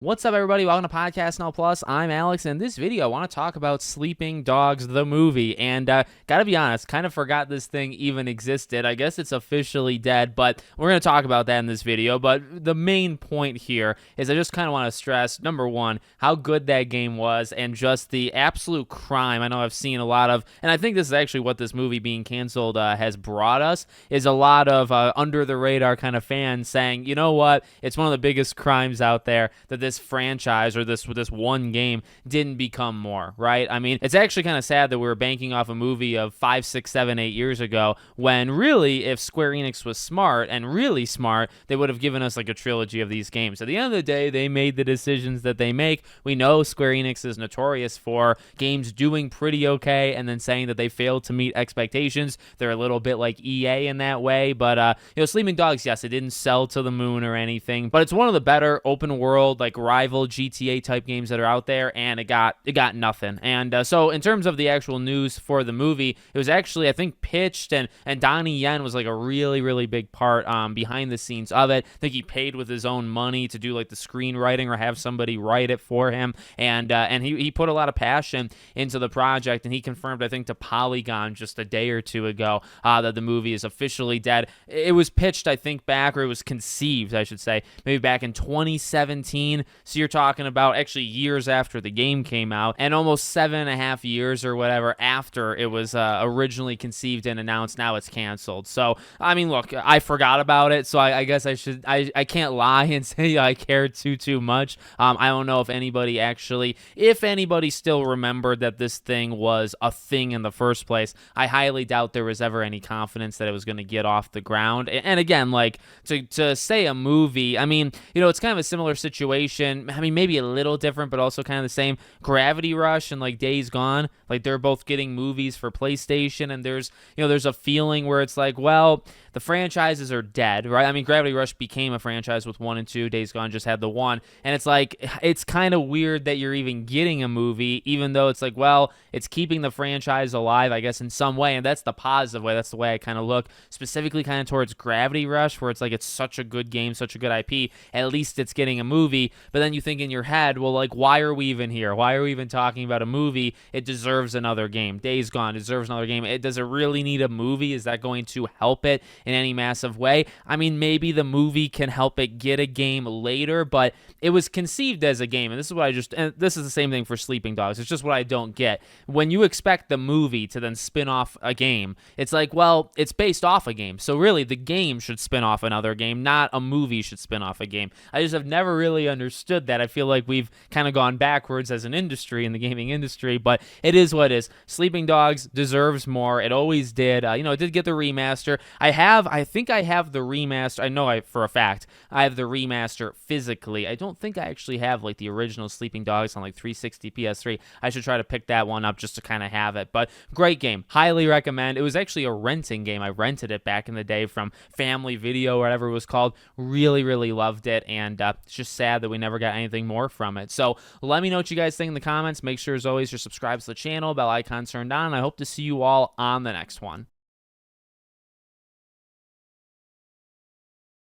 What's up, everybody? Welcome to Podcast Now Plus. I'm Alex, and in this video, I want to talk about Sleeping Dogs, the movie. And gotta be honest, kind of forgot this thing even existed. I guess it's officially dead, but we're gonna talk about that in this video. But the main point here is I just kind of want to stress, number one, how good that game was, and just the absolute crime. I know I've seen a lot of, and I think this is actually what this movie being canceled has brought us, is a lot of under the radar kind of fans saying, you know what, it's one of the biggest crimes out there that this franchise or this one game didn't become more, right? I mean, it's actually kind of sad that we were banking off a movie of 5, 6, 7, 8 years ago when really, if Square Enix was smart and really smart, they would have given us like a trilogy of these games. At the end of the day, they made the decisions that they make. We know Square Enix is notorious for games doing pretty okay and then saying that they failed to meet expectations. They're a little bit like EA in that way, but Sleeping Dogs, yes, it didn't sell to the moon or anything, but it's one of the better open world, like rival GTA type games that are out there, and it got nothing. And so in terms of the actual news for the movie, it was actually, I think, pitched, and Donnie Yen was like a really big part behind the scenes of it. I think he paid with his own money to do like the screenwriting or have somebody write it for him, and he put a lot of passion into the project, and he confirmed, I think, to Polygon just a day or two ago that the movie is officially dead. It was pitched, I think, back, or it was conceived, I should say, maybe back in 2017. So you're talking about actually years after the game came out, and almost 7.5 years or whatever after it was originally conceived and announced. Now it's canceled. So I mean, look, I forgot about it, so I guess I can't lie and say I cared too much. I don't know if anybody still remembered that this thing was a thing in the first place. I highly doubt there was ever any confidence that it was going to get off the ground. And again, like to say a movie, I mean, it's kind of a similar situation. I mean, maybe a little different, but also kind of the same. Gravity Rush and like Days Gone, like they're both getting movies for PlayStation, and there's a feeling where it's like, well, the franchises are dead, right? I mean, Gravity Rush became a franchise with 1 and 2. Days Gone just had the 1, and it's like, it's kind of weird that you're even getting a movie, even though it's like, well, it's keeping the franchise alive, I guess, in some way, and that's the positive way. That's the way I kind of look, specifically kind of towards Gravity Rush, where it's like, it's such a good game, such a good IP, at least it's getting a movie. But then you think in your head, well, like, why are we even here? Why are we even talking about a movie? It deserves another game. Days Gone deserves another game. Does it really need a movie? Is that going to help it in any massive way? I mean, maybe the movie can help it get a game later, but it was conceived as a game, and this is the same thing for Sleeping Dogs. It's just what I don't get. When you expect the movie to then spin off a game, it's like, well, it's based off a game, so really the game should spin off another game, not a movie should spin off a game. I just have never really understood that. I feel like we've kind of gone backwards as an industry in the gaming industry, but it is what it is. Sleeping Dogs deserves more. It always did. It did get the remaster. I think I have the remaster. I know for a fact I have the remaster physically. I don't think I actually have like the original Sleeping Dogs on like 360 PS3. I should try to pick that one up just to kind of have it. But great game. Highly recommend. It was actually a renting game. I rented it back in the day from Family Video, whatever it was called. Really loved it, and it's just sad that we never got anything more from it. So let me know what you guys think in the comments. Make sure, as always, you're subscribed to the channel, bell icon turned on. I hope to see you all on the next one.